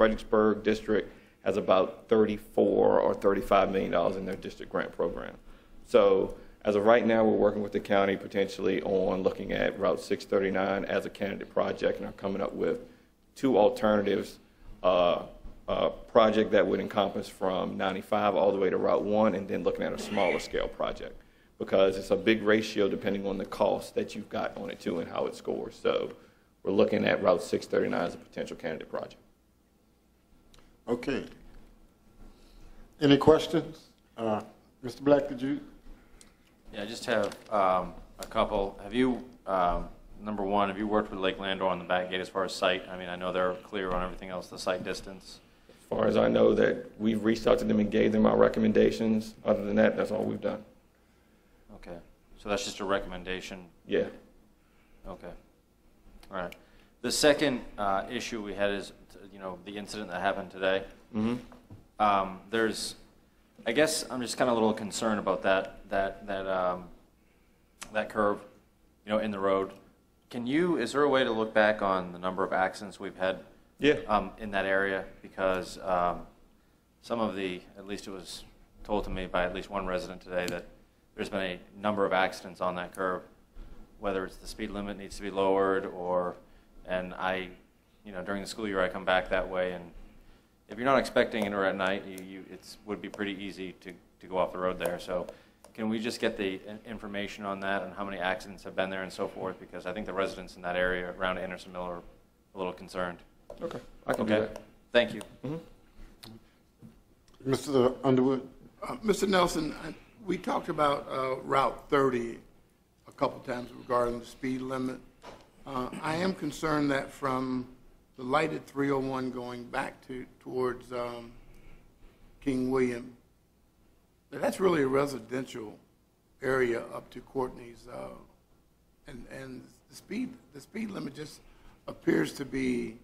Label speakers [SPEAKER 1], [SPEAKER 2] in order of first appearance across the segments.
[SPEAKER 1] Fredericksburg district has about $34 or $35 million in their district grant program. So as of right now, we're working with the county potentially on looking at Route 639 as a candidate project, and are coming up with two alternatives, project that would encompass from 95 all the way to Route 1, and then looking at a smaller scale project, because it's a big ratio depending on the cost that you've got on it too and how it scores. So we're looking at Route 639 as a potential candidate project.
[SPEAKER 2] Okay. Any questions? Mr. Black, did you?
[SPEAKER 3] Yeah, I just have a couple. Have you, number one, have you worked with Lake Landor on the back gate as far as site? I mean, I know they're clear on everything else, the site distance.
[SPEAKER 1] As far as I know, that we've reached out to them and gave them our recommendations. Other than that, that's all we've done.
[SPEAKER 3] Okay. So that's just a recommendation?
[SPEAKER 1] Yeah.
[SPEAKER 3] Okay. All right. The second issue we had is, you know, the incident that happened today. Mm-hmm. There's, I guess I'm just kind of a little concerned about that curve, you know, in the road. Is there a way to look back on the number of accidents we've had in that area? Because some of at least it was told to me by at least one resident today that there's been a number of accidents on that curve, whether it's the speed limit needs to be lowered and you know, during the school year I come back that way, and if you're not expecting it or at night, it would be pretty easy to go off the road there. So can we just get the information on that and how many accidents have been there and so forth? Because I think the residents in that area around Anderson Mill are a little concerned.
[SPEAKER 1] Okay, I can do that.
[SPEAKER 3] Thank you.
[SPEAKER 2] Mm-hmm. Mr. Underwood?
[SPEAKER 4] Mr. Nelson, we talked about Route 30 a couple times regarding the speed limit. I am concerned that from the lighted 301 going back towards King William, that's really a residential area up to Courtney's, and the speed limit just appears to be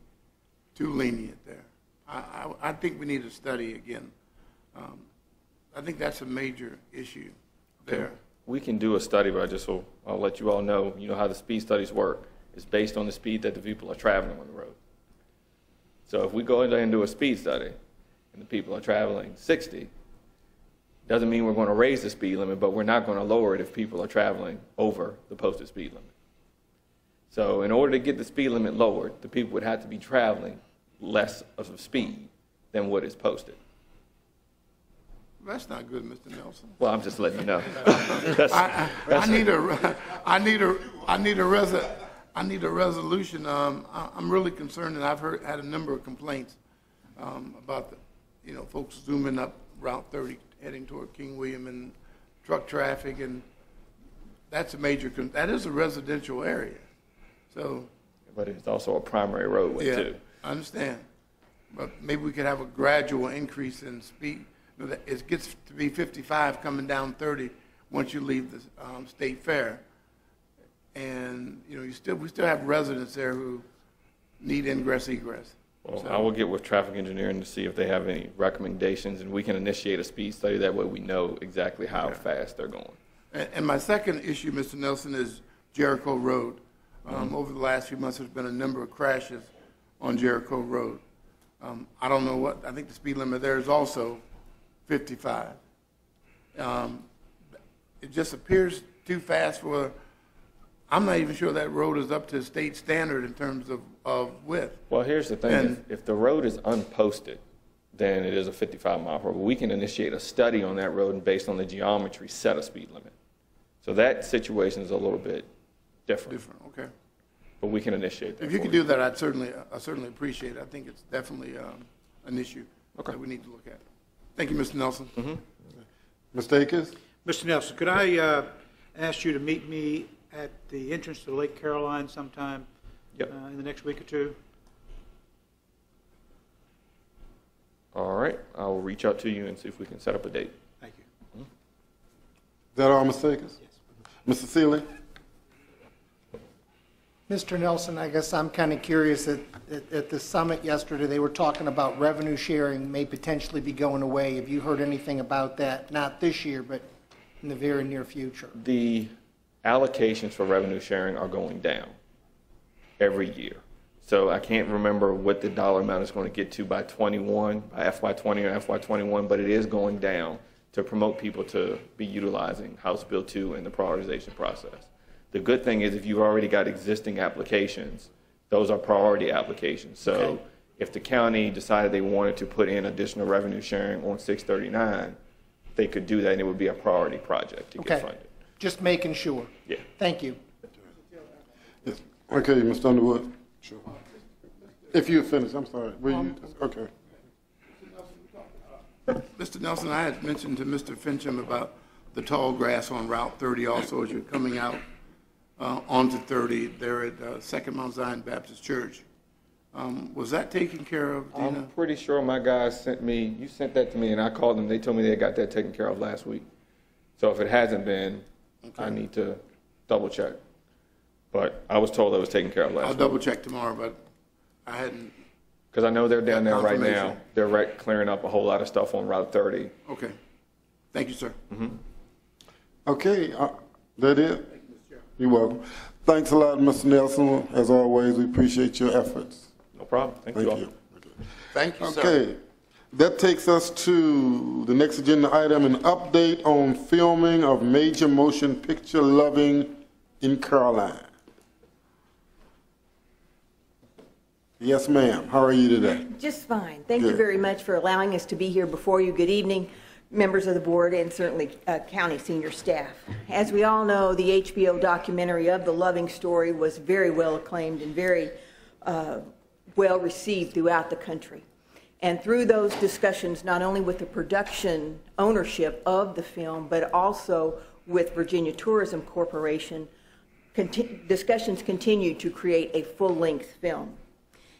[SPEAKER 4] too lenient there. I think we need to study again. I think that's a major issue there.
[SPEAKER 1] We can do a study, but I'll let you all know, you know how the speed studies work. It's based on the speed that the people are traveling on the road. So if we go in there and do a speed study and the people are traveling 60, doesn't mean we're going to raise the speed limit, but we're not going to lower it if people are traveling over the posted speed limit. So in order to get the speed limit lowered, the people would have to be traveling less of a speed than what is posted.
[SPEAKER 4] That's not good, Mr. Nelson.
[SPEAKER 1] Well, I'm just letting you know.
[SPEAKER 4] I need a resolution. I'm really concerned, and I've had a number of complaints about folks zooming up Route 30 heading toward King William and truck traffic, and that's a major. That is a residential area, so.
[SPEAKER 1] But it's also a primary roadway too.
[SPEAKER 4] I understand, but maybe we could have a gradual increase in speed. It gets to be 55 coming down 30 once you leave the State Fair. And we still have residents there who need ingress egress.
[SPEAKER 1] Well, I will get with traffic engineering to see if they have any recommendations, and we can initiate a speed study. That way we know exactly how fast they're going.
[SPEAKER 4] And my second issue, Mr. Nelson, is Jericho Road. Over the last few months, there's been a number of crashes on Jericho Road. I don't know I think the speed limit there is also 55. It just appears too fast for. I'm not even sure that road is up to state standard in terms of width.
[SPEAKER 1] Well, here's the thing. If the road is unposted, then it is a 55-mile per hour. We can initiate a study on that road and based on the geometry set a speed limit. So that situation is a little bit different. Okay. But we can initiate that.
[SPEAKER 4] If you could do that, I certainly appreciate it. I think it's definitely an issue that we need to look at. Thank you, Mr. Nelson.
[SPEAKER 2] Mm-hmm. Mr. Akers?
[SPEAKER 5] Mr. Nelson, could I ask you to meet me at the entrance to Lake Caroline sometime in the next week or two?
[SPEAKER 1] All right. I'll reach out to you and see if we can set up a date.
[SPEAKER 5] Thank you.
[SPEAKER 2] Mm-hmm. Is that all, Mr. Akers? Yes. Mr. Seeley?
[SPEAKER 6] Mr. Nelson, I guess I'm kind of curious. At the summit yesterday, they were talking about revenue sharing may potentially be going away. Have you heard anything about that? Not this year, but in the very near future.
[SPEAKER 1] The allocations for revenue sharing are going down every year. So I can't remember what the dollar amount is going to get to by FY20 or FY21, but it is going down to promote people to be utilizing House Bill 2 in the prioritization process. The good thing is if you've already got existing applications, those are priority applications. So
[SPEAKER 6] Okay.
[SPEAKER 1] if the county decided they wanted to put in additional revenue sharing on 639, they could do that, and it would be a priority project to get
[SPEAKER 6] Okay.
[SPEAKER 1] funded.
[SPEAKER 6] Just making sure.
[SPEAKER 1] Yeah.
[SPEAKER 6] Thank you.
[SPEAKER 2] Yes. Okay, Mr. Underwood. Sure. If you finish, I'm sorry. Okay.
[SPEAKER 4] Mr. Nelson, I had mentioned to Mr. Fincham about the tall grass on Route 30 also as you're coming out onto 30 there at Second Mount Zion Baptist Church. Was that taken care of, Dina?
[SPEAKER 1] I'm pretty sure my guys you sent that to me, and I called them. They told me they got that taken care of last week. So if it hasn't been, I need to double check. But I was told it was taken care of last week.
[SPEAKER 4] I'll double check tomorrow, but I hadn't.
[SPEAKER 1] Because I know they're down there right now.
[SPEAKER 4] Confirmation.
[SPEAKER 1] They're clearing up a whole lot of stuff on Route 30.
[SPEAKER 4] Okay. Thank you, sir.
[SPEAKER 2] Okay, that it? You're welcome. Thanks a lot, Mr. Nelson. As always, we appreciate your efforts.
[SPEAKER 1] No problem. Thank you all.
[SPEAKER 2] Okay.
[SPEAKER 4] Thank you, sir.
[SPEAKER 2] Okay, that takes us to the next agenda item, an update on filming of major motion picture Loving in Caroline. Yes, ma'am. How are you today?
[SPEAKER 7] Just fine. Thank you
[SPEAKER 2] Good.
[SPEAKER 7] very much for allowing us to be here before you. Good evening, members of the board and certainly county senior staff. As we all know, the HBO documentary of the Loving story was very well acclaimed and very well received throughout the country. And through those discussions, not only with the production ownership of the film, but also with Virginia Tourism Corporation, discussions continue to create a full-length film.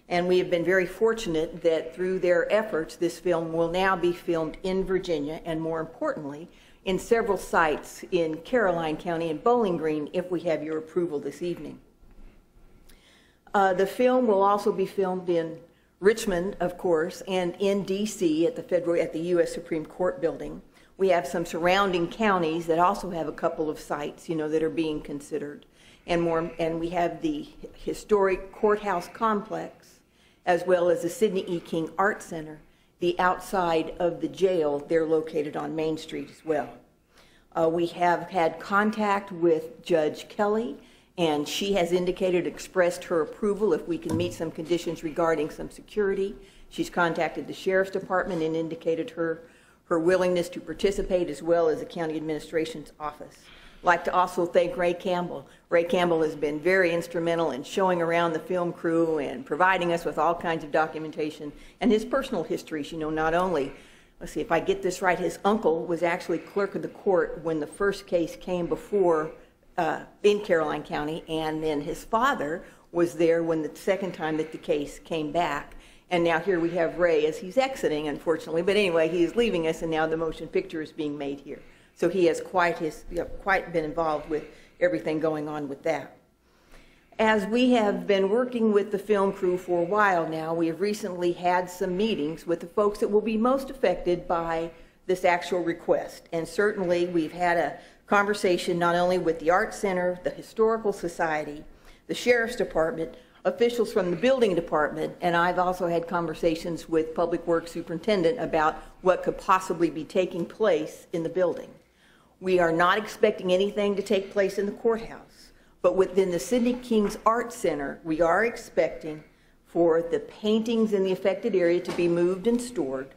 [SPEAKER 7] And we have been very fortunate that through their efforts, this film will now be filmed in Virginia, and more importantly, in several sites in Caroline County and Bowling Green, if we have your approval this evening. The film will also be filmed in Richmond, of course, and in D.C. at the U.S. Supreme Court building. We have some surrounding counties that also have a couple of sites, that are being considered, and we have the historic courthouse complex, as well as the Sidney E. King Art Center, the outside of the jail. They're located on Main Street as well. We have had contact with Judge Kelly, and she has expressed her approval if we can meet some conditions regarding some security. She's contacted the Sheriff's Department and indicated her willingness to participate, as well as the County Administration's office. I'd like to also thank Ray Campbell. Ray Campbell has been very instrumental in showing around the film crew and providing us with all kinds of documentation and his personal histories. Not only, let's see if I get this right, his uncle was actually clerk of the court when the first case came before in Caroline County, and then his father was there when the second time that the case came back. And now here we have Ray as he's exiting, unfortunately. But anyway, he is leaving us, and now the motion picture is being made here. So he has quite been involved with everything going on with that. As we have been working with the film crew for a while now, we have recently had some meetings with the folks that will be most affected by this actual request. And certainly we've had a conversation not only with the Art Center, the Historical Society, the Sheriff's Department, officials from the Building Department, and I've also had conversations with Public Works Superintendent about what could possibly be taking place in the building. We are not expecting anything to take place in the courthouse, but within the Sidney King's Art Center, we are expecting for the paintings in the affected area to be moved and stored.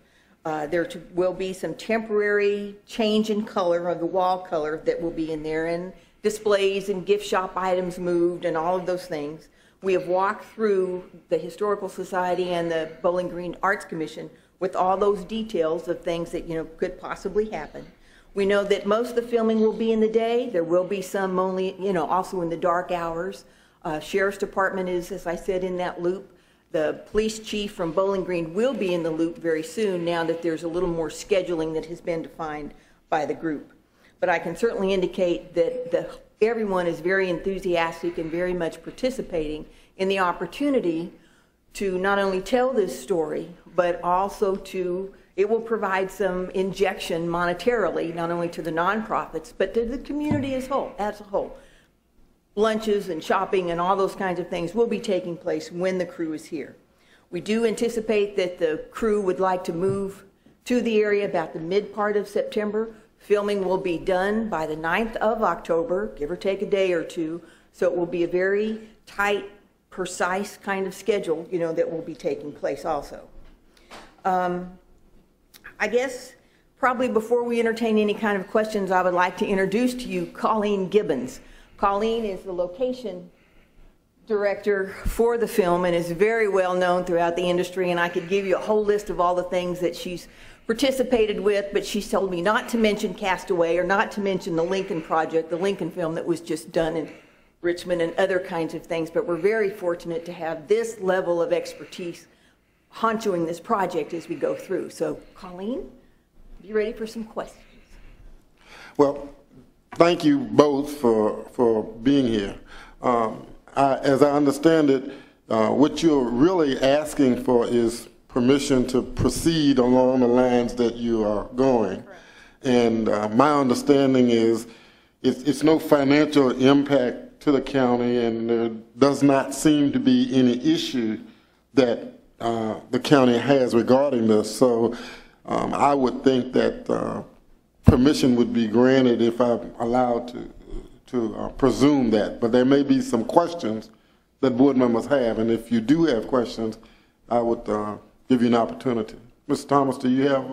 [SPEAKER 7] Will be some temporary change in color of the wall color that will be in there, and displays and gift shop items moved and all of those things. We have walked through the Historical Society and the Bowling Green Arts Commission with all those details of things that could possibly happen. We know that most of the filming will be in the day. There will be some only, also in the dark hours. Sheriff's Department is, as I said, in that loop. The police chief from Bowling Green will be in the loop very soon now that there's a little more scheduling that has been defined by the group. But I can certainly indicate that everyone is very enthusiastic and very much participating in the opportunity to not only tell this story, but also it will provide some injection monetarily, not only to the nonprofits, but to the community as a whole. lunches and shopping and all those kinds of things will be taking place when the crew is here. We do anticipate that the crew would like to move to the area about the mid part of September. Filming will be done by the 9th of October, give or take a day or two. So it will be a very tight, precise kind of schedule, you know, that will be taking place also. I guess probably before we entertain any kind of questions, I would like to introduce to you Colleen Gibbons. Colleen is the location director for the film and is very well known throughout the industry, and I could give you a whole list of all the things that she's participated with, but she's told me not to mention Castaway or not to mention the Lincoln Project, the Lincoln film that was just done in Richmond and other kinds of things, but we're very fortunate to have this level of expertise honchoing this project as we go through. So, Colleen, be ready for some questions.
[SPEAKER 2] Well, thank you both for being here. As I understand it, what you're really asking for is permission to proceed along the lines that you are going. Correct. And my understanding is it's no financial impact to the county, and there does not seem to be any issue that the county has regarding this. So I would think that permission would be granted if I'm allowed to presume that. But there may be some questions that board members have, and if you do have questions, I would give you an opportunity. Mr. Thomas, do you have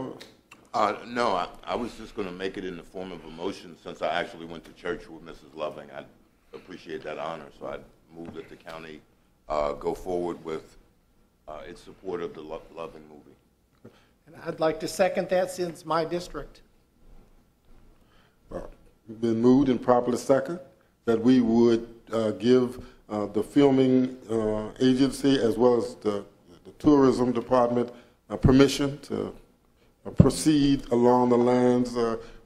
[SPEAKER 8] No, I was just going to make it in the form of a motion since I actually went to church with Mrs. Loving. I appreciate that honor, so I move that the county go forward with its support of the Loving movie.
[SPEAKER 6] And I'd like to second that since my district.
[SPEAKER 2] Been moved and properly second that we would give the filming agency as well as the tourism department permission to proceed along the lines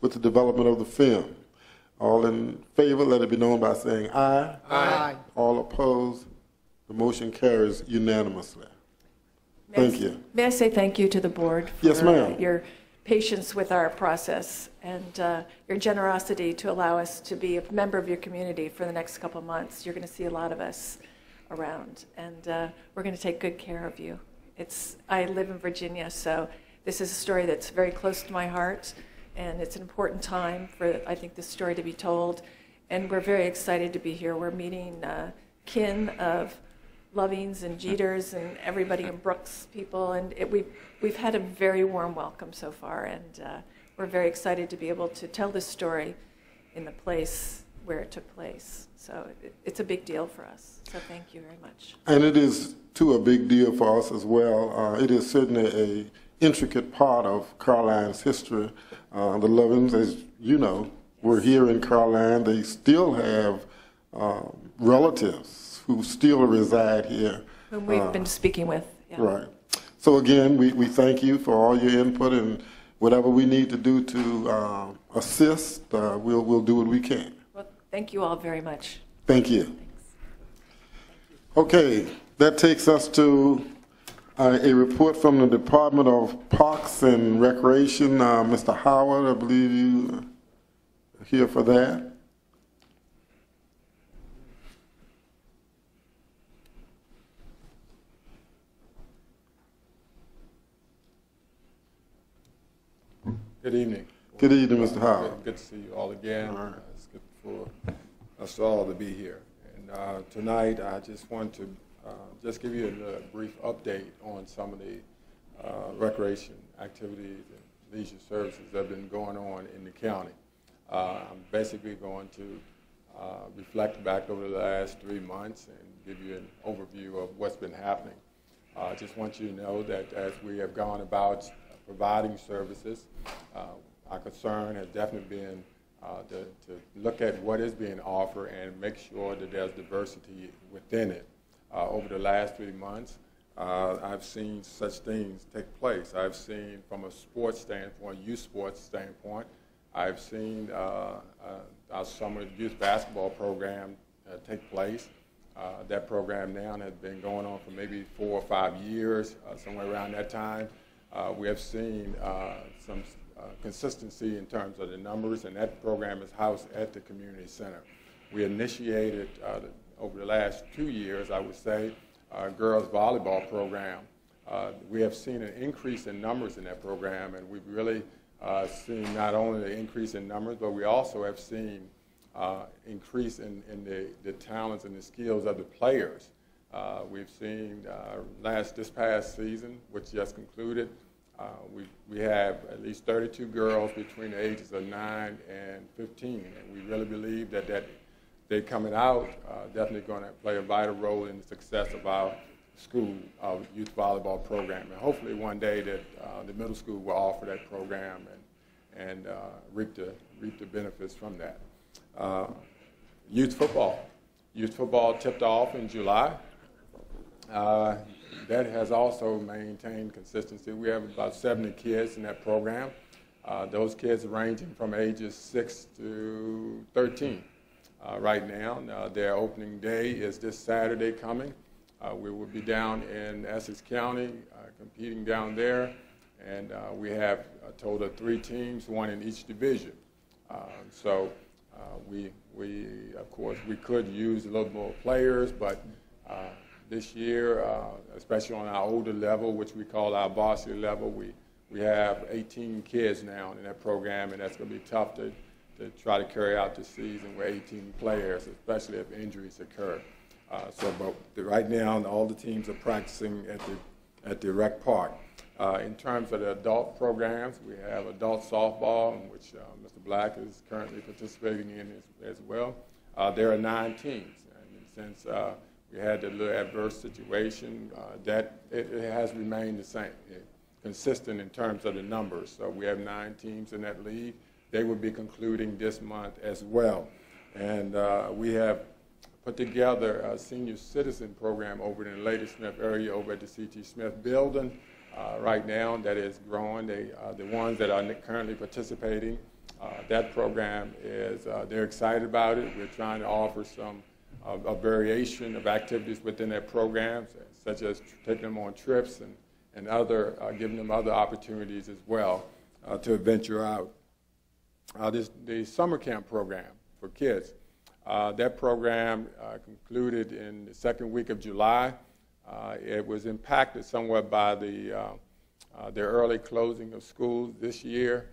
[SPEAKER 2] with the development of the film. All in favor, let it be known by saying aye.
[SPEAKER 6] Aye.
[SPEAKER 2] All opposed, the motion carries unanimously. Thank you.
[SPEAKER 9] May I say thank you to the board for
[SPEAKER 2] yes, ma'am.
[SPEAKER 9] Your patience with our process and your generosity to allow us to be a member of your community for the next couple of months. You're going to see a lot of us around, and we're going to take good care of you. I live in Virginia, so this is a story that's very close to my heart, and it's an important time for, I think, this story to be told. And we're very excited to be here. We're meeting kin of Lovings and Jeters and everybody in Brooks people, and we've had a very warm welcome so far, and we're very excited to be able to tell this story in the place where it took place. So it's a big deal for us. So thank you very much.
[SPEAKER 2] And it is, too, a big deal for us as well. It is certainly an intricate part of Caroline's history. The Lovings, as you know, were here in Caroline. They still have relatives who still reside here.
[SPEAKER 9] Whom we've been speaking with. Yeah.
[SPEAKER 2] Right. So again, we thank you for all your input, and whatever we need to do to assist, we'll do what we can.
[SPEAKER 9] Well, thank you all very much.
[SPEAKER 2] Thank you.
[SPEAKER 9] Thanks.
[SPEAKER 2] Okay, that takes us to a report from the Department of Parks and Recreation. Mr. Howard, I believe you are here for that.
[SPEAKER 10] Good evening.
[SPEAKER 2] Good evening, Mr. Howard.
[SPEAKER 10] Good to see you all again. It's good for us all to be here. And tonight, I just want to just give you a brief update on some of the recreation activities and leisure services that have been going on in the county. I'm basically going to reflect back over the last 3 months and give you an overview of what's been happening. I just want you to know that as we have gone about providing services, our concern has definitely been to look at what is being offered and make sure that there's diversity within it. Over the last 3 months, I've seen such things take place. I've seen, from a sports standpoint, youth sports standpoint, I've seen our summer youth basketball program take place. That program now has been going on for maybe 4 or 5 years, somewhere around that time. We have seen some consistency in terms of the numbers, and that program is housed at the community center. we initiated over the last 2 years, I would say, our girls volleyball program. We have seen an increase in numbers in that program, and we've really seen not only the increase in numbers, but we also have seen increase in the talents and the skills of the players. We've seen this past season, which just concluded, we have at least 32 girls between the ages of 9 and 15, and we really believe that they're coming out definitely going to play a vital role in the success of our school youth volleyball program, and hopefully one day that the middle school will offer that program and reap the benefits from that. Youth football tipped off in July. That has also maintained consistency. We have about 70 kids in that program. Those kids ranging from ages 6 to 13 right now. Their opening day is this Saturday coming. We will be down in Essex County competing down there, and we have a total of 3 teams, 1 in each division. Of course, we could use a little more players, but this year, especially on our older level, which we call our varsity level, we have 18 kids now in that program, and that's going to be tough to try to carry out the season with 18 players, especially if injuries occur. But right now, all the teams are practicing at the rec park. In terms of the adult programs, we have adult softball, in which Mr. Black is currently participating in as well. There are 9 teams, and since we had a little adverse situation, that it has remained the same, consistent in terms of the numbers. So we have 9 teams in that league. They will be concluding this month as well. And we have put together a senior citizen program over in the Lady Smith area over at the C.T. Smith building right now that is growing. The ones that are currently participating, that program is, they're excited about it. We're trying to offer some a variation of activities within their programs, such as taking them on trips and other, giving them other opportunities as well to venture out. The summer camp program for kids, that program concluded in the 2nd week of July. It was impacted somewhat by the early closing of schools this year,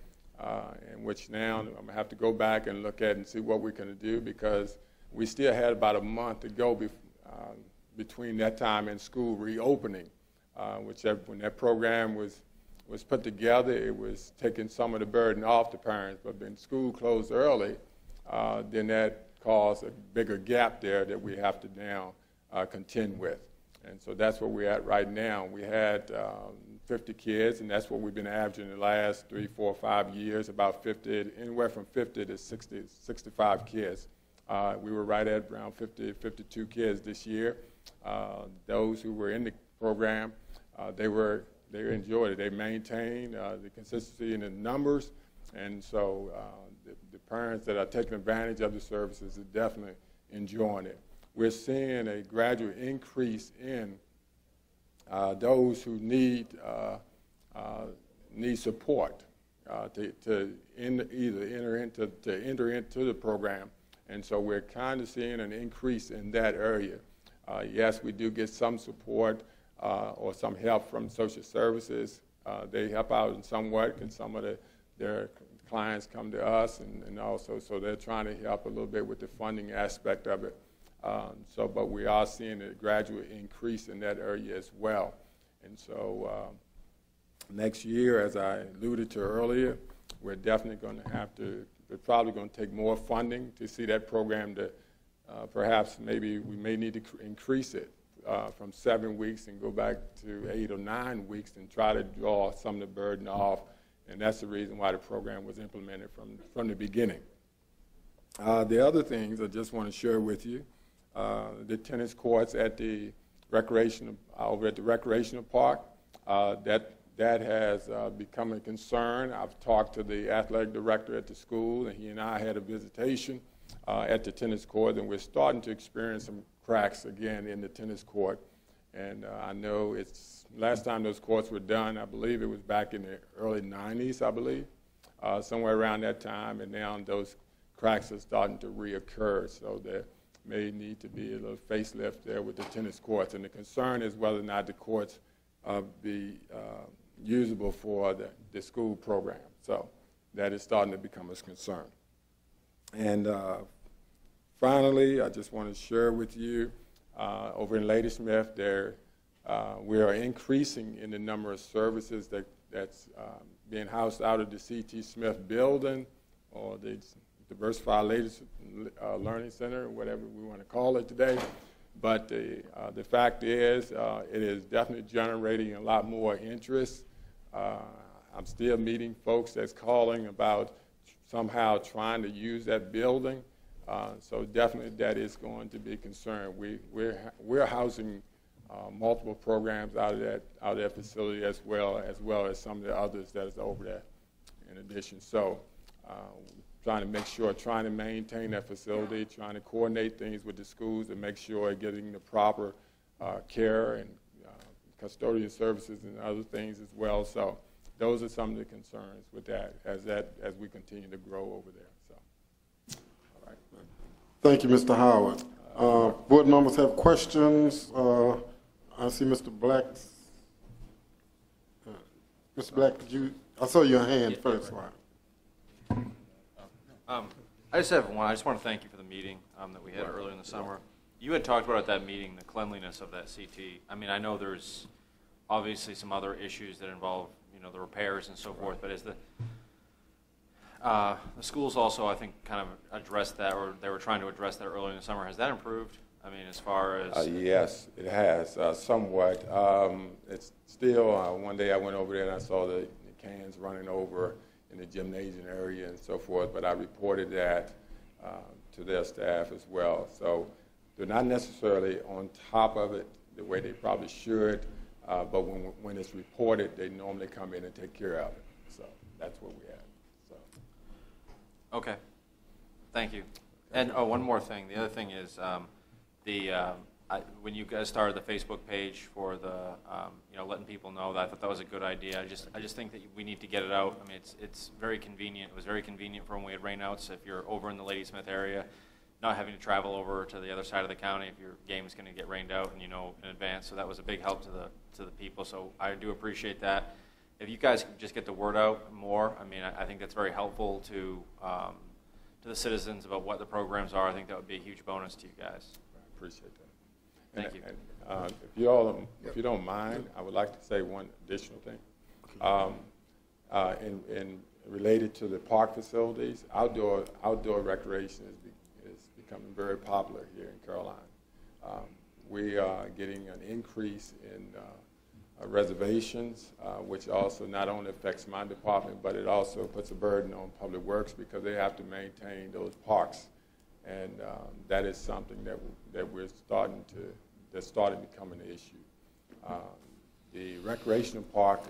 [SPEAKER 10] in which now I'm going to have to go back and look at and see what we're going to do, because we still had about a month to go between that time and school reopening, when that program was put together, it was taking some of the burden off the parents. But when school closed early, then that caused a bigger gap there that we have to now contend with. And so that's where we're at right now. We had 50 kids, and that's what we've been averaging the last 3, 4, 5 years, about 50, anywhere from 50 to 60, 65 kids. We were right at around 50, 52 kids this year. Those who were in the program, they enjoyed it. They maintained the consistency in the numbers, and so the parents that are taking advantage of the services are definitely enjoying it. We're seeing a gradual increase in those who need support to enter into the program, and so we're kind of seeing an increase in that area. Yes, we do get some support or some help from social services. They help out in somewhat, and some of their clients come to us, and also so they're trying to help a little bit with the funding aspect of it. But we are seeing a gradual increase in that area as well. And so next year, as I alluded to earlier, we're definitely going to have to, we're probably going to take more funding to see that program to perhaps maybe we may need to increase it from 7 weeks and go back to 8 or 9 weeks and try to draw some of the burden off. And that's the reason why the program was implemented from the beginning. The other things I just want to share with you, the tennis courts at the over at the recreational park, that has become a concern. I've talked to the athletic director at the school, and he and I had a visitation at the tennis court, and we're starting to experience some cracks again in the tennis court. And I know last time those courts were done, I believe it was back in the early 90s, I believe, somewhere around that time, and now those cracks are starting to reoccur, so there may need to be a little facelift there with the tennis courts. And the concern is whether or not the courts be usable for the school program. So that is starting to become a concern. And finally, I just want to share with you, over in Ladysmith, we are increasing in the number of services that's being housed out of the C.T. Smith building, or the Diversified Learning Center, whatever we want to call it today. But the fact is, it is definitely generating a lot more interest. I'm still meeting folks that's calling about somehow trying to use that building. So definitely that is going to be a concern. We're housing multiple programs out of that facility as well as some of the others that is over there in addition. So trying to make sure, trying to maintain that facility, trying to coordinate things with the schools and make sure getting the proper care and custodial services and other things as well. So those are some of the concerns with that as we continue to grow over there. So, all right.
[SPEAKER 2] Thank you, Mr. Howard. Board members have questions. I see Mr. Black. Mr. Black, I saw your hand first.
[SPEAKER 3] I just have one. I just want to thank you for the meeting that we had earlier in the summer. You had talked about at that meeting the cleanliness of that CT. I mean, I know there's obviously some other issues that involve, the repairs and so forth, but is the schools also, I think, kind of addressed that, or they were trying to address that earlier in the summer. Has that improved? I mean, as far as...
[SPEAKER 10] Yes, it has, somewhat. It's still, one day I went over there and I saw the cans running over in the gymnasium area and so forth, but I reported that to their staff as well. So they're not necessarily on top of it the way they probably should, but when it's reported, they normally come in and take care of it. So that's where we're at. So.
[SPEAKER 3] Okay. Thank you. And one more thing. The other thing is when you guys started the Facebook page for the letting people know that, I thought that was a good idea. I just think that we need to get it out. I mean, it's very convenient. It was very convenient for when we had rainouts. If you're over in the Ladysmith area, not having to travel over to the other side of the county if your game is going to get rained out and in advance. So that was a big help to the people. So I do appreciate that. If you guys could just get the word out more, I mean, I think that's very helpful to the citizens about what the programs are. I think that would be a huge bonus to you guys.
[SPEAKER 10] I appreciate that.
[SPEAKER 3] Thank you.
[SPEAKER 10] And if you don't mind, I would like to say one additional thing. In related to the park facilities, outdoor recreation is becoming very popular here in Caroline. We are getting an increase in reservations, which also not only affects my department, but it also puts a burden on Public Works because they have to maintain those parks. And that is something that's starting to become an issue. The recreational park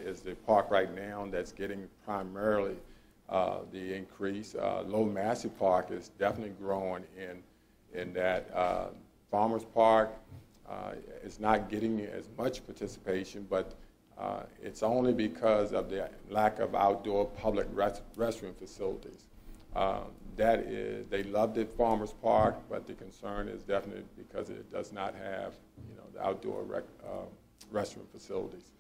[SPEAKER 10] is the park right now that's getting primarily the increase. Low Massey Park is definitely growing in that. Farmers Park is not getting as much participation, but it's only because of the lack of outdoor public restroom facilities. They loved it, Farmers Park, but the concern is definitely because it does not have, the outdoor restroom facilities.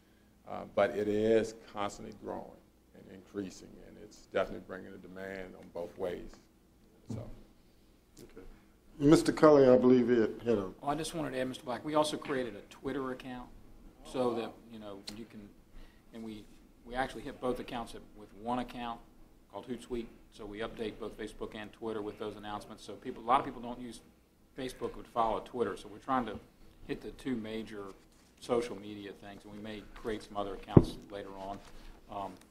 [SPEAKER 10] But it is constantly growing and increasing, and it's definitely bringing a demand on both ways. So.
[SPEAKER 2] Okay. Mr. Cully, I believe it had a...
[SPEAKER 11] Well, I just wanted to add, Mr. Black, we also created a Twitter account so that, you can, and we actually hit both accounts with one account called Hootsuite. So we update both Facebook and Twitter with those announcements. So a lot of people don't use Facebook but follow Twitter. So we're trying to hit the two major social media things, and we may create some other accounts later on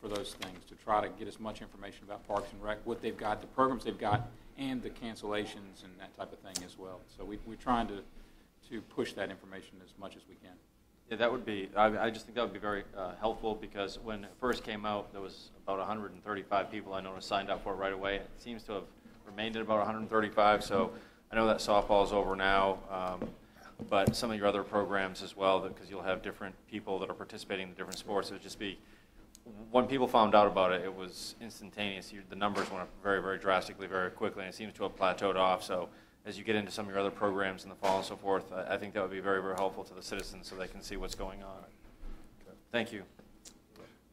[SPEAKER 11] for those things to try to get as much information about Parks and Rec, what they've got, the programs they've got, and the cancellations and that type of thing as well. So we're trying to push that information as much as we can.
[SPEAKER 3] Yeah, that would be, I just think that would be very helpful because when it first came out, there was about 135 people I noticed signed up for it right away. It seems to have remained at about 135, so I know that softball is over now, but some of your other programs as well, because you'll have different people that are participating in the different sports. It would just be when people found out about it, it was instantaneous. The numbers went up very, very drastically, very quickly, and it seems to have plateaued off. So as you get into some of your other programs in the fall and so forth, I think that would be very, very helpful to the citizens so they can see what's going on. Thank you.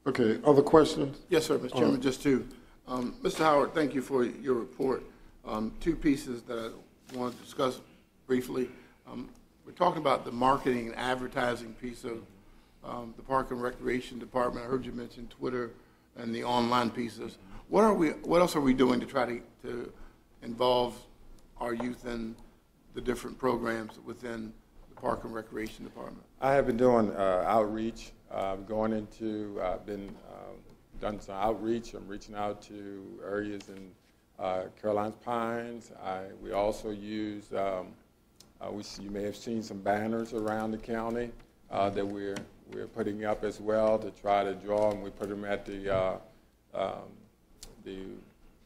[SPEAKER 2] Okay, other questions?
[SPEAKER 4] Yes, sir, Mr. Chairman, just two. Mr. Howard, thank you for your report. Two pieces that I want to discuss briefly. We're talking about the marketing and advertising piece of the Park and Recreation Department. I heard you mention Twitter and the online pieces. What else are we doing to try to involve our youth in the different programs within the Park and Recreation Department?
[SPEAKER 10] I have been doing outreach, I've been done some outreach. I'm reaching out to areas in Caroline's Pines. We also use, you may have seen some banners around the county that we're putting up as well to try to draw, and we put them at the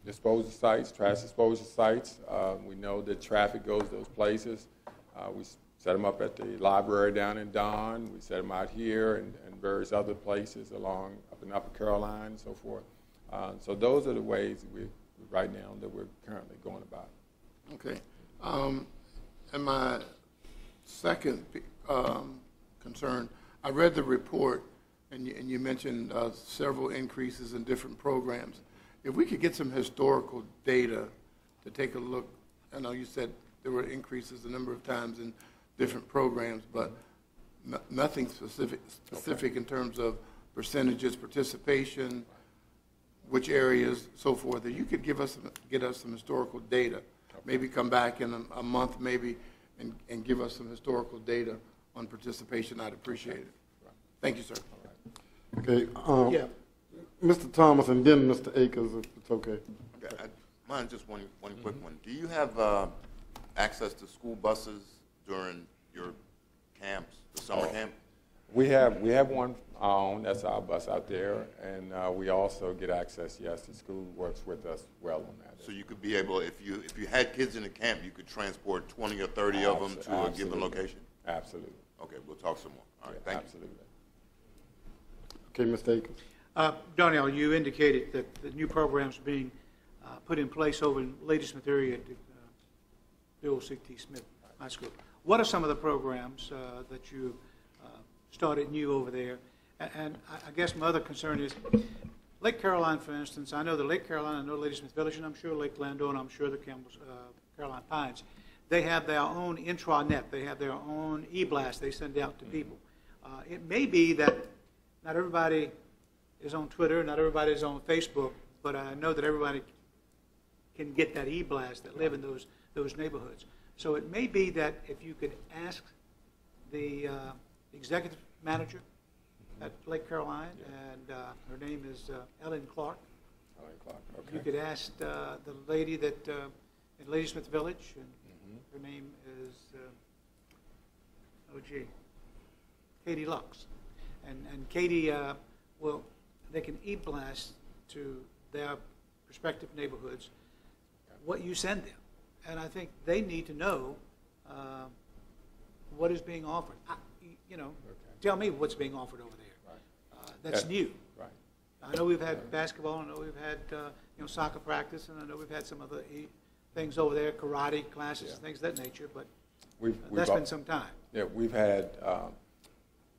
[SPEAKER 10] disposal sites, trash disposal sites. We know that traffic goes those places. We set them up at the library down in Don. We set them out here and various other places up in Upper Carolina and so forth. So those are the ways right now that we're currently going about.
[SPEAKER 4] Okay. And my second concern, I read the report, and you mentioned several increases in different programs. If we could get some historical data to take a look, I know you said there were increases a number of times in different programs, but nothing specific in terms of percentages, participation, which areas, so forth. If you could get us some historical data, maybe come back in a month, maybe, and give us some historical data on participation, I'd appreciate it. Thank you, sir.
[SPEAKER 2] Okay. Yeah. Mr. Thomas and then Mr. Akers, if it's okay.
[SPEAKER 8] Mine just one quick one. Do you have access to school buses during your camps, the summer camp?
[SPEAKER 10] We have one on, that's our bus out there, and we also get access, yes, the school works with us well on that.
[SPEAKER 8] So you could be able, if you had kids in the camp, you could transport 20 or 30 of them to a given location?
[SPEAKER 10] Absolutely.
[SPEAKER 8] Okay, we'll talk some more. All right, thank
[SPEAKER 10] you.
[SPEAKER 2] Okay, Mr. Akers.
[SPEAKER 5] Darnell, you indicated that the new programs being put in place over in Ladysmith area at Bill C.T. Smith High School. What are some of the programs that you started new over there? And I guess my other concern is Lake Caroline, for instance. I know the Lake Caroline, I know Ladysmith Village, and I'm sure Lake Landau, and I'm sure the Caroline Pines. They have their own intranet. They have their own e-blast they send out to people. It may be that not everybody is on Twitter, not everybody is on Facebook, but I know that everybody can get that e-blast that live in those neighborhoods. So it may be that if you could ask the executive manager at Lake Caroline, and her name is Ellen Clark.
[SPEAKER 10] Ellen Clark, okay.
[SPEAKER 5] You could ask the lady that in Ladysmith Village, and her name is, Katie Lux. And Katie they can e-blast to their respective neighborhoods what you send them. And I think they need to know what is being offered. Tell me what's being offered over there. Right. That's new.
[SPEAKER 10] Right.
[SPEAKER 5] I know we've had basketball. I know we've had soccer practice, and I know we've had some other things over there, karate classes, and things of that nature. But that's been some time.
[SPEAKER 10] Yeah, we've had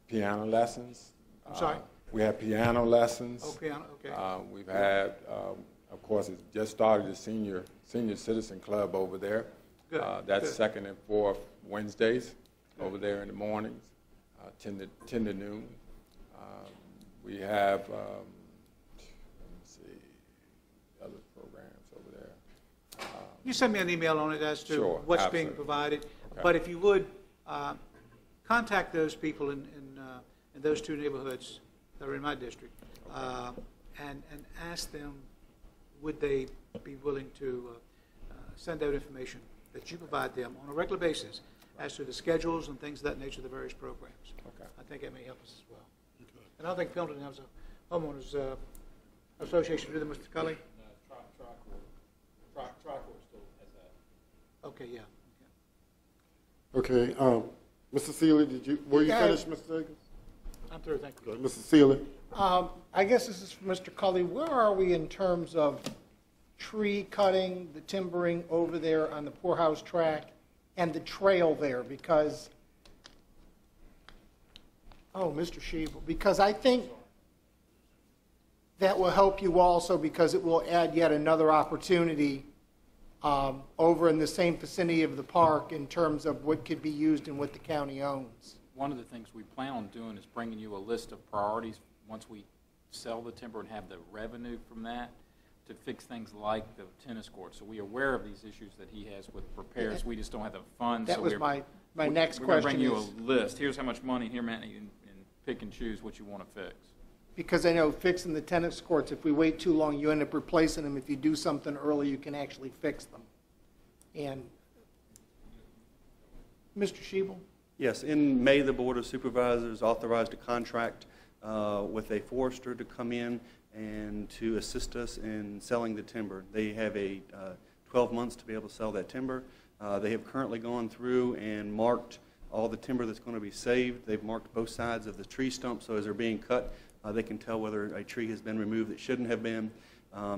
[SPEAKER 10] piano lessons.
[SPEAKER 5] I'm sorry.
[SPEAKER 10] We have piano lessons.
[SPEAKER 5] Oh, piano. Okay.
[SPEAKER 10] We've had, of course, it's just started the senior citizen club over there.
[SPEAKER 5] Good.
[SPEAKER 10] That's
[SPEAKER 5] Good.
[SPEAKER 10] second and fourth Wednesdays over there in the mornings, 10 to noon. We have, let me see, other programs over there.
[SPEAKER 5] You send me an email on it as to what's being provided.
[SPEAKER 10] Okay.
[SPEAKER 5] But if you would, contact those people in those two neighborhoods that are in my district, and ask them, would they be willing to send out information that you provide them on a regular basis as to the schedules and things of that nature of the various programs.
[SPEAKER 10] Okay.
[SPEAKER 5] I think that may help us as well. Okay. And I don't think Pendleton has a homeowners association, do they, Mr. Cully?
[SPEAKER 11] No, Tricor still has that.
[SPEAKER 5] Okay, yeah.
[SPEAKER 2] Okay, Mr. Seeley, were you finished, Mr. Akers?
[SPEAKER 5] I'm through, thank you.
[SPEAKER 2] Okay, Mr. Seeley?
[SPEAKER 6] I guess this is for Mr. Cully. Where are we in terms of tree cutting, the timbering over there on the poorhouse track, and the trail there? Because, oh, Mr. Schiebel, because I think that will help you also, because it will add yet another opportunity over in the same vicinity of the park in terms of what could be used and what the county owns.
[SPEAKER 11] One of the things we plan on doing is bringing you a list of priorities once we sell the timber and have the revenue from that to fix things like the tennis court. So we are aware of these issues that he has with repairs. We just don't have the funds.
[SPEAKER 6] That
[SPEAKER 11] so
[SPEAKER 6] was my next question.
[SPEAKER 11] We're going to bring you a list. Here's how much money, here, man, and pick and choose what you want to fix.
[SPEAKER 6] Because I know fixing the tennis courts, if we wait too long, you end up replacing them. If you do something early, you can actually fix them. And Mr. Schiebel?
[SPEAKER 12] Yes, in May, the Board of Supervisors authorized a contract with a forester to come in and to assist us in selling the timber. They have a 12 months to be able to sell that timber. They have currently gone through and marked all the timber that's going to be saved. They've marked both sides of the tree stump, so as they're being cut, they can tell whether a tree has been removed that shouldn't have been.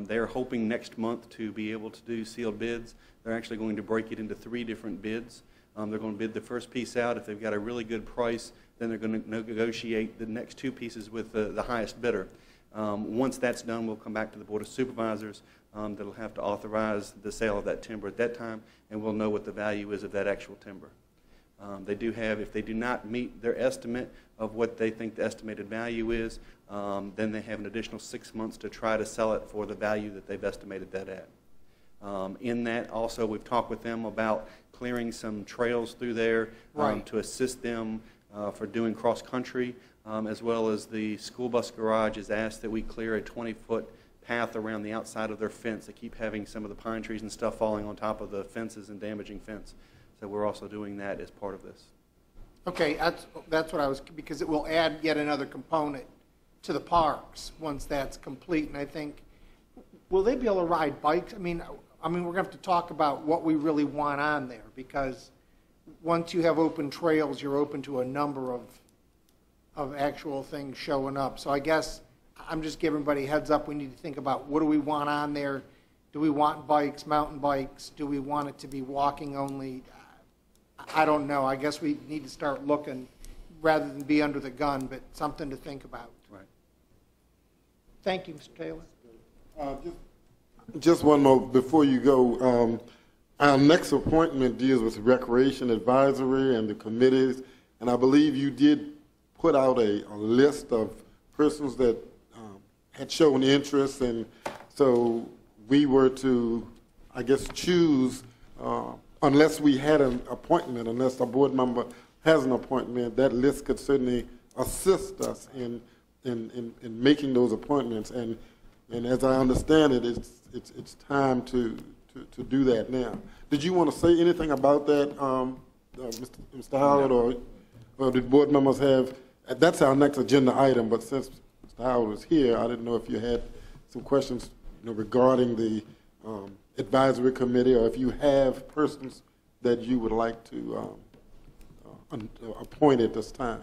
[SPEAKER 12] They're hoping next month to be able to do sealed bids. They're actually going to break it into 3 different bids. They're going to bid the first piece out. If they've got a really good price, then they're going to negotiate the next 2 pieces with the highest bidder. Once that's done, we'll come back to the Board of Supervisors that'll have to authorize the sale of that timber at that time, and we'll know what the value is of that actual timber. They do have, if they do not meet their estimate of what they think the estimated value is, then they have an additional 6 months to try to sell it for the value that they've estimated that at. In that, also, we've talked with them about clearing some trails through there to assist them for doing cross-country, as well as the school bus garage has asked that we clear a 20-foot path around the outside of their fence. They keep having some of the pine trees and stuff falling on top of the fences and damaging fence. So we're also doing that as part of this.
[SPEAKER 6] Okay, that's what I was, because it will add yet another component to the parks once that's complete. And I think, will they be able to ride bikes? I mean, we're going to have to talk about what we really want on there, because once you have open trails, you're open to a number of actual things showing up. So I guess I'm just giving everybody a heads up. We need to think about what do we want on there. Do we want bikes, mountain bikes? Do we want it to be walking only? I don't know. I guess we need to start looking rather than be under the gun, but something to think about.
[SPEAKER 12] Right.
[SPEAKER 6] Thank you, Mr. Taylor.
[SPEAKER 2] Just one more before you go. Our next appointment deals with Recreation Advisory and the committees, and I believe you did put out a list of persons that had shown interest, and so we were to, I guess, choose, unless we had an appointment, unless a board member has an appointment, that list could certainly assist us in making those appointments. And as I understand it, it's time to do that now. Did you want to say anything about that, Mr. Howard, or did board members have? That's our next agenda item. But since Mr. Howard was here, I didn't know if you had some questions, regarding the advisory committee, or if you have persons that you would like to appoint at this time.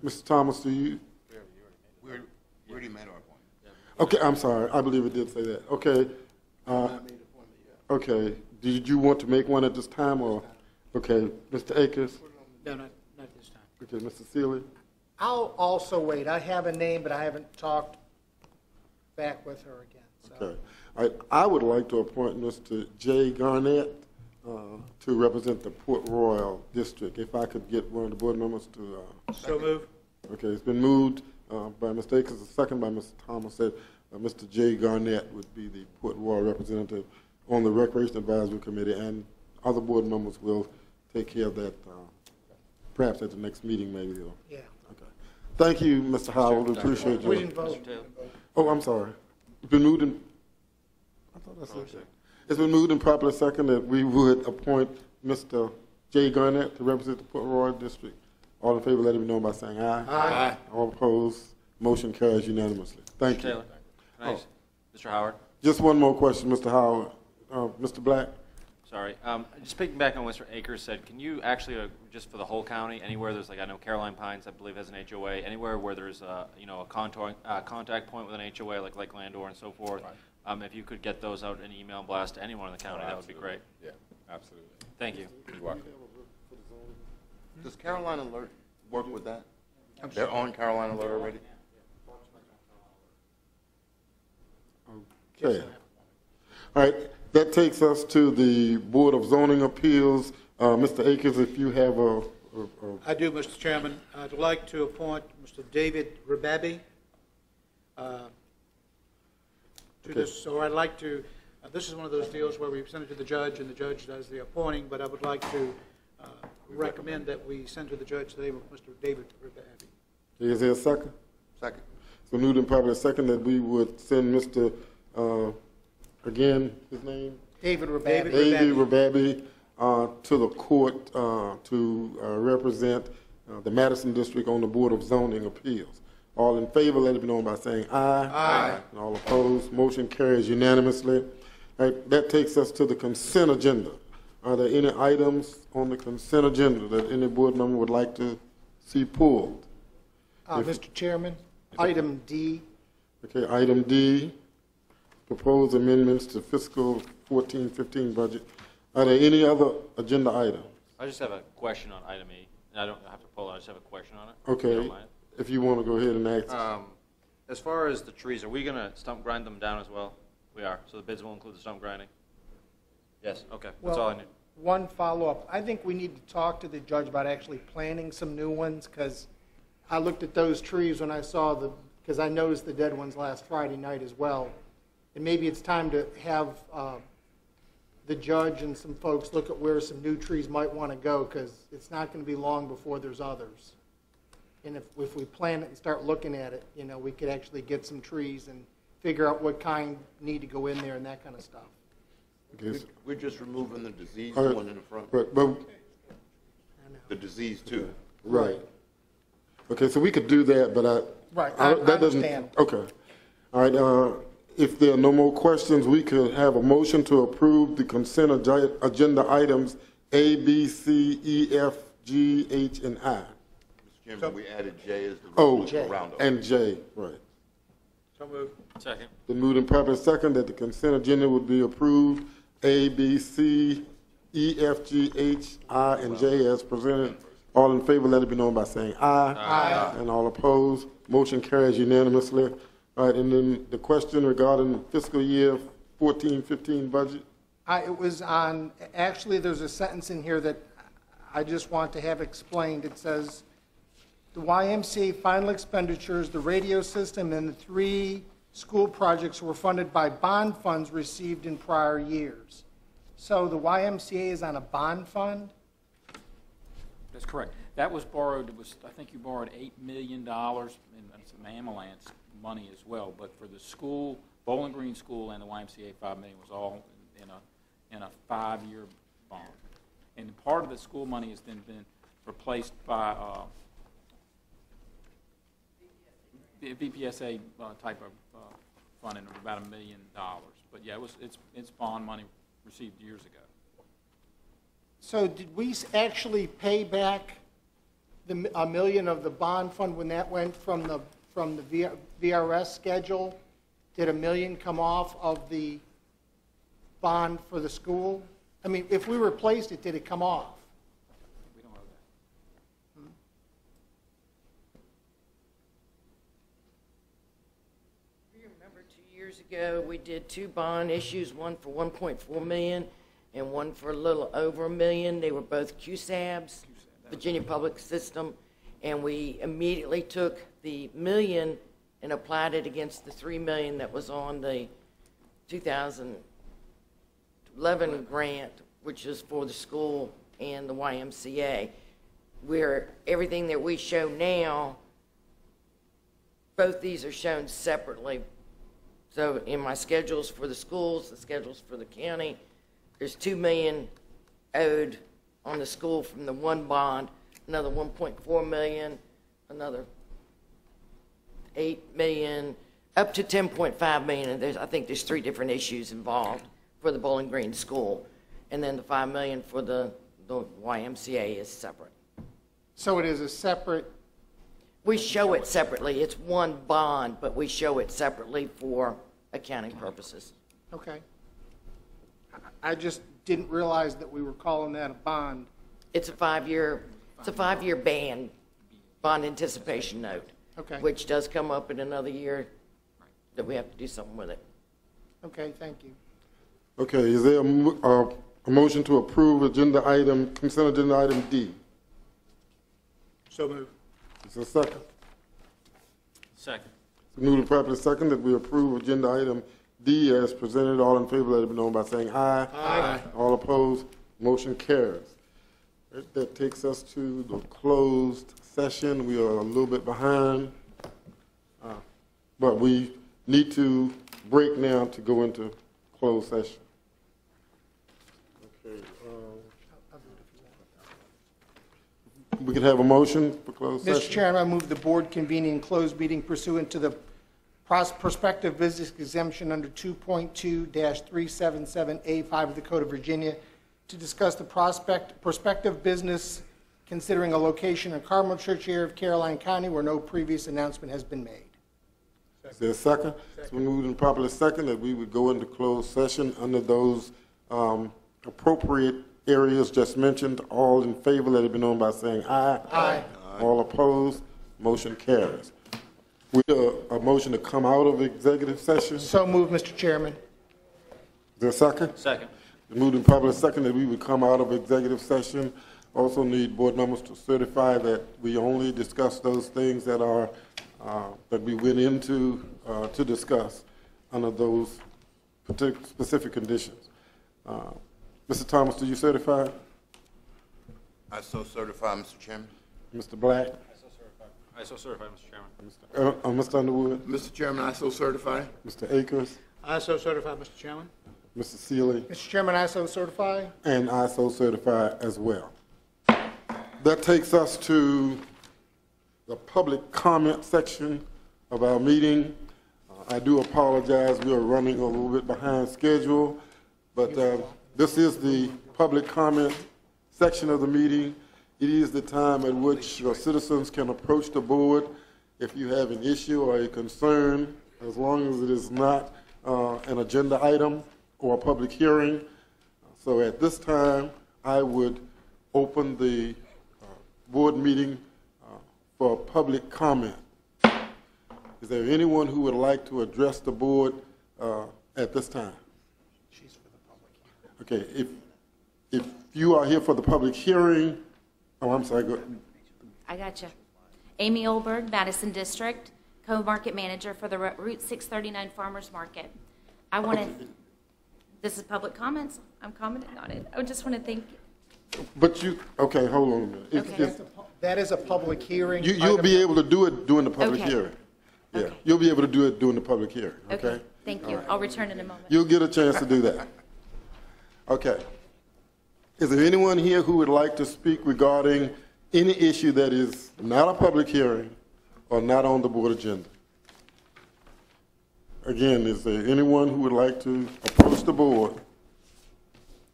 [SPEAKER 2] Mr. Thomas, do you?
[SPEAKER 8] We already made our appointment.
[SPEAKER 2] Okay, I'm sorry. I believe it did say that. Okay. Okay. Did you want to make one at this time, or? Okay, Mr. Akers?
[SPEAKER 5] No, not this time.
[SPEAKER 2] Okay, Mr. Seeley?
[SPEAKER 6] I'll also wait. I have a name, but I haven't talked back with her again. So.
[SPEAKER 2] Okay. All right. I would like to appoint Mr. Jay Garnett to represent the Port Royal District. If I could get one of the board members to...
[SPEAKER 5] So move.
[SPEAKER 2] Okay, it's been moved by Mr. Akers, a second by Mr. Thomas, said Mr. Jay Garnett would be the Port Royal representative on the Recreation Advisory Committee, and other board members will take care of that perhaps at the next meeting, maybe.
[SPEAKER 6] Yeah.
[SPEAKER 2] Okay. Thank you, Mr. Howard. We appreciate you.
[SPEAKER 6] We didn't vote.
[SPEAKER 2] Oh, I'm sorry. It's been moved and I thought I said that. It's been moved and properly second that we would appoint Mr. Jay Garnett to represent the Port Royal District. All in favor, let it be known by saying aye.
[SPEAKER 6] Aye.
[SPEAKER 2] All opposed, motion carries unanimously. Thank
[SPEAKER 3] Mr.
[SPEAKER 2] you.
[SPEAKER 3] Taylor, Mr. Howard.
[SPEAKER 2] Just one more question, Mr. Howard. Mr. Black?
[SPEAKER 3] Sorry. Just picking back on what Mr. Akers said, can you actually, just for the whole county, anywhere there's like, I know Caroline Pines, I believe, has an HOA, anywhere where there's a, a contact point with an HOA, like Lake Landor and so forth, right. If you could get those out in email blast to anyone in the county, that would be great.
[SPEAKER 10] Yeah, absolutely.
[SPEAKER 3] Thank you.
[SPEAKER 10] You're welcome.
[SPEAKER 8] Does Carolina Alert work with that? They're on Carolina Alert already?
[SPEAKER 2] Okay. All right, that takes us to the Board of Zoning Appeals. Mr. Akers, if you have
[SPEAKER 5] I do, Mr. Chairman. I'd like to appoint Mr. David Rababi to this, so I'd like to, this is one of those deals where we send it to the judge and the judge does the appointing, but I would like to recommend that we send to the judge the name of Mr. David Rababi.
[SPEAKER 2] Is there a second?
[SPEAKER 8] Second.
[SPEAKER 2] So moved and probably second that we would send Mr. Again, his name?
[SPEAKER 6] David Rababi.
[SPEAKER 2] David Rababi to the court to represent the Madison District on the Board of Zoning Appeals. All in favor, let it be known by saying aye.
[SPEAKER 8] Aye.
[SPEAKER 2] And all opposed, motion carries unanimously. All right, that takes us to the consent agenda. Are there any items on the consent agenda that any board member would like to see pulled?
[SPEAKER 6] Mr. Chairman, item D.
[SPEAKER 2] Okay, item D, proposed amendments to fiscal 14-15 budget. Are there any other agenda items?
[SPEAKER 3] I just have a question on item E, and I don't have to pull it, I just have a question on it.
[SPEAKER 2] Okay, if you want to go ahead and ask.
[SPEAKER 3] As far as the trees, are we going to stump grind them down as well? We are, so the bids will include the stump grinding? Yes, okay, that's all I need.
[SPEAKER 6] One follow-up. I think we need to talk to the judge about actually planting some new ones, because I looked at those trees when I saw because I noticed the dead ones last Friday night as well. And maybe it's time to have the judge and some folks look at where some new trees might want to go, because it's not going to be long before there's others. And if we plan it and start looking at it, we could actually get some trees and figure out what kind need to go in there and that kind of stuff.
[SPEAKER 2] Okay,
[SPEAKER 8] We're just removing the diseased one in the front.
[SPEAKER 2] But
[SPEAKER 8] The disease too.
[SPEAKER 2] right. Okay, so we could do that, but
[SPEAKER 6] Right,
[SPEAKER 2] I
[SPEAKER 6] I
[SPEAKER 2] that doesn't.
[SPEAKER 6] understand.
[SPEAKER 2] Okay. All right. If there are no more questions, we could have a motion to approve the consent agenda items A, B, C, E, F, G, H, and I.
[SPEAKER 8] Mr. Chairman, we added J as the resolution roundup.
[SPEAKER 2] And J, right.
[SPEAKER 5] So moved.
[SPEAKER 3] Second.
[SPEAKER 2] The moved and properly second that the consent agenda would be approved. A, B, C, E, F, G, H, I, and J as presented. All in favor, let it be known by saying aye.
[SPEAKER 6] Aye.
[SPEAKER 2] And all opposed, motion carries unanimously. All right, and then the question regarding fiscal year 14-15 budget.
[SPEAKER 6] It was on, actually, there's a sentence in here that I just want to have explained. It says, the YMCA final expenditures, the radio system, and the 3 school projects were funded by bond funds received in prior years. So the YMCA is on a bond fund?
[SPEAKER 11] That's correct. That was borrowed, I think you borrowed $8 million in some ambulance money as well, but for the school, Bowling Green School and the YMCA, $5 million was all in a 5-year bond. And part of the school money has then been replaced by the BPSA type of funding of about $1 million. But yeah, it's bond money received years ago.
[SPEAKER 6] So did we actually pay back $1 million of the bond fund when that went from the VRS schedule? Did $1 million come off of the bond for the school? I mean, if we replaced it, did it come off?
[SPEAKER 11] We don't know that.
[SPEAKER 13] You remember 2 years ago, we did 2 bond issues, one for $1.4 million and one for a little over $1 million. They were both QSABs, Virginia Public System, and we immediately took the $1 million and applied it against the $3 million that was on the 2011 grant, which is for the school and the YMCA. Where everything that we show now, both these are shown separately. So in my schedules for the schools, the schedules for the county, there's $2 million owed on the school from the one bond, another $1.4 million, another $8 million, up to $10.5 million. And I think there's 3 different issues involved for the Bowling Green School. and then the 5 million for the YMCA is separate.
[SPEAKER 6] So it is a separate,
[SPEAKER 13] We show it separately. It's one bond, but we show it separately for accounting purposes.
[SPEAKER 6] okay. I just didn't realize that we were calling that a bond.
[SPEAKER 13] It's a 5-year bond anticipation note.
[SPEAKER 6] Okay.
[SPEAKER 13] Which does come up in another year that we have to do something with it.
[SPEAKER 6] Okay, thank you.
[SPEAKER 2] Okay, is there a motion to approve consent agenda item D?
[SPEAKER 5] So move.
[SPEAKER 2] Is there a second?
[SPEAKER 3] Second.
[SPEAKER 2] It's moved and properly second that we approve agenda item D as presented. All in favor, let it be known by saying aye.
[SPEAKER 5] Aye.
[SPEAKER 2] All opposed, motion carries. That takes us to the closed session. We are a little bit behind, but we need to break now to go into closed session. Okay. We could have a motion for closed session.
[SPEAKER 6] Mr. Chairman, I move the board convening in closed meeting pursuant to the prospective business exemption under 2.2-377A5 of the Code of Virginia to discuss the prospective business considering a location in Carmel Church area of Caroline County where no previous announcement has been made.
[SPEAKER 2] Is there a second? It's been moved and properly second that we would go into closed session under those appropriate areas just mentioned. All in favor, let it be known by saying aye.
[SPEAKER 6] Aye.
[SPEAKER 2] All opposed, motion carries. We have a motion to come out of executive session. Is
[SPEAKER 6] So moved, Mr. Chairman.
[SPEAKER 2] there a second?
[SPEAKER 3] Second.
[SPEAKER 2] It's moved and properly second that we would come out of executive session. Also need board members to certify that we only discuss those things that are that we went into to discuss under those particular specific conditions. Mr. Thomas, do you certify?
[SPEAKER 8] I so certify, Mr. Chairman.
[SPEAKER 2] Mr. Black?
[SPEAKER 3] I so certify, Mr. Chairman.
[SPEAKER 2] Mr. Underwood?
[SPEAKER 4] Mr. Chairman, I so certify.
[SPEAKER 2] Mr. Akers?
[SPEAKER 5] I so certify, Mr. Chairman.
[SPEAKER 2] Mr. Seeley?
[SPEAKER 6] Mr. Chairman, I so certify.
[SPEAKER 2] And I so certify as well. That takes us to the public comment section of our meeting. I do apologize, we are running a little bit behind schedule, but this is the public comment section of the meeting. It is the time at which your citizens can approach the board if you have an issue or a concern, as long as it is not an agenda item or a public hearing. So at this time, I would open the board meeting for public comment. Is there anyone who would like to address the board at this time?
[SPEAKER 6] She's for the public hearing.
[SPEAKER 2] Okay, if you are here for the public hearing, oh, I'm sorry, go ahead.
[SPEAKER 14] I got you. Amy Olberg, Madison District, co-market manager for the Route 639 Farmers Market. I want to, this is public comments. I'm commenting on it. I just want to thank.
[SPEAKER 2] But you, okay, hold on a minute.
[SPEAKER 14] Okay.
[SPEAKER 6] That is a public hearing.
[SPEAKER 2] You'll be able to do it during the public
[SPEAKER 14] Okay.
[SPEAKER 2] hearing. Yeah,
[SPEAKER 14] Okay.
[SPEAKER 2] you'll be able to do it during the public hearing, okay?
[SPEAKER 14] Thank you. I'll return in a moment.
[SPEAKER 2] You'll get a chance to do that. Okay. Is there anyone here who would like to speak regarding any issue that is not a public hearing or not on the board agenda? Again, is there anyone who would like to approach the board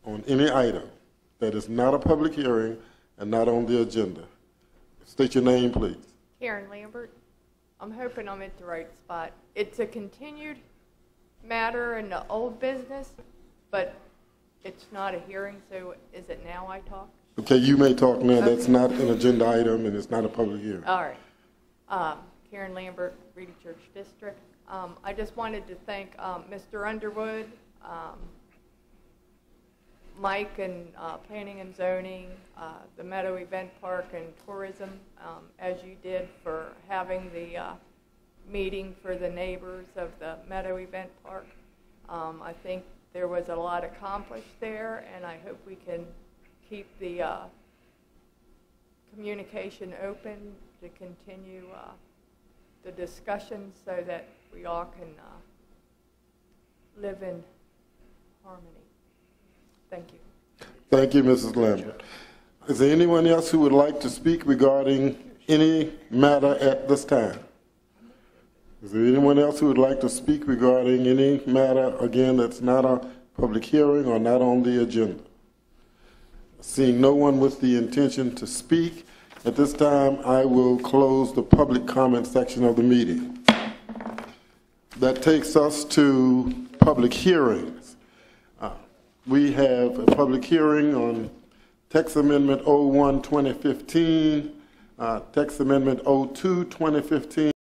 [SPEAKER 2] on any item that is not a public hearing and not on the agenda? State your name, please.
[SPEAKER 15] Karen Lambert. I'm hoping I'm at the right spot. It's a continued matter in the old business, but it's not a hearing, so is it now I talk?
[SPEAKER 2] Okay, you may talk now. That's not an agenda item and it's not a public hearing.
[SPEAKER 15] All right. Karen Lambert, Reedy Church District. I just wanted to thank Mr. Underwood, Mike and Planning and Zoning, the Meadow Event Park and Tourism, as you did for having the meeting for the neighbors of the Meadow Event Park. I think there was a lot accomplished there, and I hope we can keep the communication open to continue the discussions so that we all can live in harmony. Thank you.
[SPEAKER 2] Thank you, Mrs. Lambert. Is there anyone else who would like to speak regarding any matter at this time? Is there anyone else who would like to speak regarding any matter, again, that's not a public hearing or not on the agenda? Seeing no one with the intention to speak, at this time I will close the public comment section of the meeting. That takes us to public hearings. We have a public hearing on Text Amendment 01-2015, Text Amendment 02-2015,